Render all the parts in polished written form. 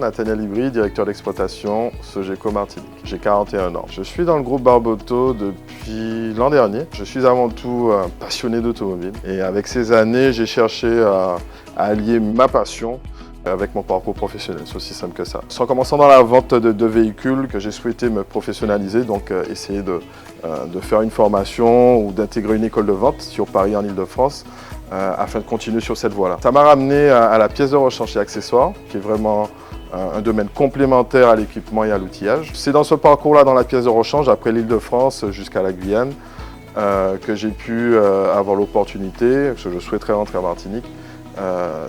Nathaniel Ibry, directeur d'exploitation Sogeco Martinique. J'ai 41 ans. Je suis dans le groupe Barboteau depuis l'an dernier. Je suis avant tout un passionné d'automobile et avec ces années, j'ai cherché à allier ma passion avec mon parcours professionnel, c'est aussi simple que ça. C'est en commençant dans la vente de véhicules que j'ai souhaité me professionnaliser, donc essayer de faire une formation ou d'intégrer une école de vente sur Paris en Ile-de-France afin de continuer sur cette voie-là. Ça m'a ramené à la pièce de rechange et accessoires, qui est vraiment un domaine complémentaire à l'équipement et à l'outillage. C'est dans ce parcours-là, dans la pièce de rechange, après l'Île-de-France jusqu'à la Guyane, que j'ai pu avoir l'opportunité, que je souhaiterais rentrer en Martinique,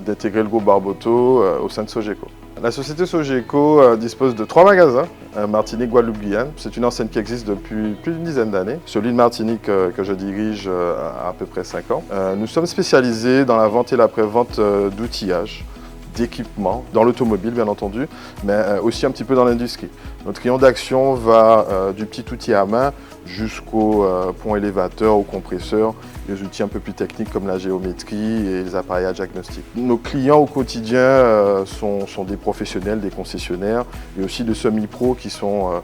d'intégrer le groupe Barboteau au sein de Sogeco. La société Sogeco dispose de 3 magasins, Martinique, Guadeloupe, Guyane. C'est une enseigne qui existe depuis plus d'une dizaine d'années. Celui de Martinique que je dirige a à peu près 5 ans. Nous sommes spécialisés dans la vente et l'après-vente d'outillage, d'équipements, dans l'automobile bien entendu, mais aussi un petit peu dans l'industrie. Notre rayon d'action va du petit outil à main jusqu'au pont élévateur, au compresseur, les outils un peu plus techniques comme la géométrie et les appareils à diagnostic. Nos clients au quotidien sont des professionnels, des concessionnaires et aussi de semi-pros qui sont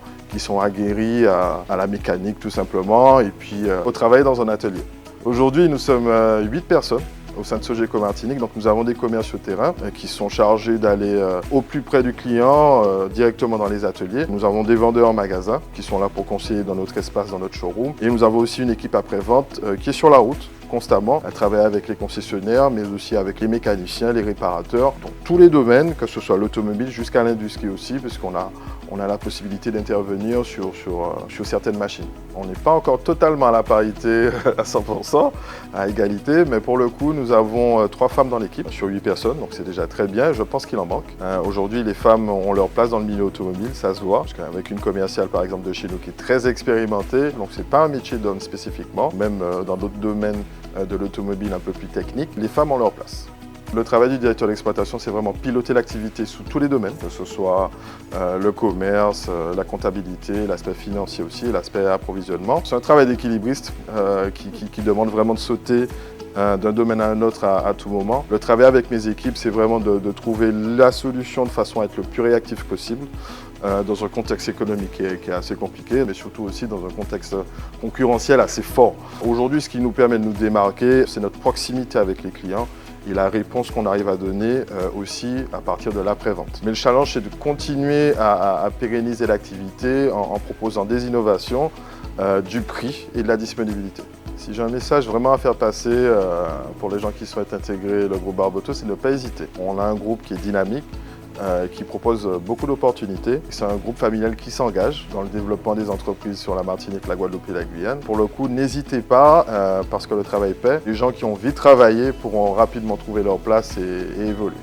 aguerris à la mécanique tout simplement et puis au travail dans un atelier. Aujourd'hui, nous sommes 8 personnes au sein de Sogeco Martinique. Donc nous avons des commerciaux terrain qui sont chargés d'aller au plus près du client, directement dans les ateliers. Nous avons des vendeurs en magasin qui sont là pour conseiller dans notre espace, dans notre showroom. Et nous avons aussi une équipe après-vente qui est sur la route constamment, à travailler avec les concessionnaires, mais aussi avec les mécaniciens, les réparateurs, dans tous les domaines, que ce soit l'automobile jusqu'à l'industrie aussi, puisqu'on a la possibilité d'intervenir sur certaines machines. On n'est pas encore totalement à la parité à 100%, à égalité, mais pour le coup, nous avons 3 femmes dans l'équipe sur 8 personnes, donc c'est déjà très bien, je pense qu'il en manque. Aujourd'hui, les femmes ont leur place dans le milieu automobile, ça se voit, parce qu'avec une commerciale par exemple de chez nous qui est très expérimentée, donc c'est pas un métier d'homme spécifiquement, même dans d'autres domaines de l'automobile un peu plus technique, les femmes ont leur place. Le travail du directeur d'exploitation, c'est vraiment piloter l'activité sous tous les domaines, que ce soit le commerce, la comptabilité, l'aspect financier aussi, l'aspect approvisionnement. C'est un travail d'équilibriste qui demande vraiment de sauter d'un domaine à un autre à tout moment. Le travail avec mes équipes, c'est vraiment de trouver la solution de façon à être le plus réactif possible dans un contexte économique qui est assez compliqué, mais surtout aussi dans un contexte concurrentiel assez fort. Aujourd'hui, ce qui nous permet de nous démarquer, c'est notre proximité avec les clients et la réponse qu'on arrive à donner aussi à partir de l'après-vente. Mais le challenge, c'est de continuer à pérenniser l'activité en proposant des innovations, du prix et de la disponibilité. Si j'ai un message vraiment à faire passer pour les gens qui souhaitent intégrer le groupe Barboteau, c'est de ne pas hésiter. On a un groupe qui est dynamique, qui propose beaucoup d'opportunités. C'est un groupe familial qui s'engage dans le développement des entreprises sur la Martinique, la Guadeloupe et la Guyane. Pour le coup, n'hésitez pas, parce que le travail paie. Les gens qui ont envie de travailler pourront rapidement trouver leur place et évoluer.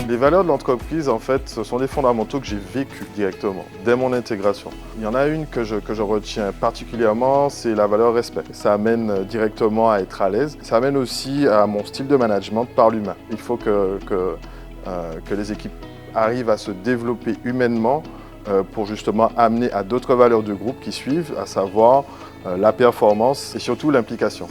Les valeurs de l'entreprise, en fait, ce sont des fondamentaux que j'ai vécus directement, dès mon intégration. Il y en a une que je retiens particulièrement, c'est la valeur respect. Ça amène directement à être à l'aise. Ça amène aussi à mon style de management par l'humain. Il faut que les équipes arrivent à se développer humainement pour justement amener à d'autres valeurs de groupe qui suivent, à savoir la performance et surtout l'implication.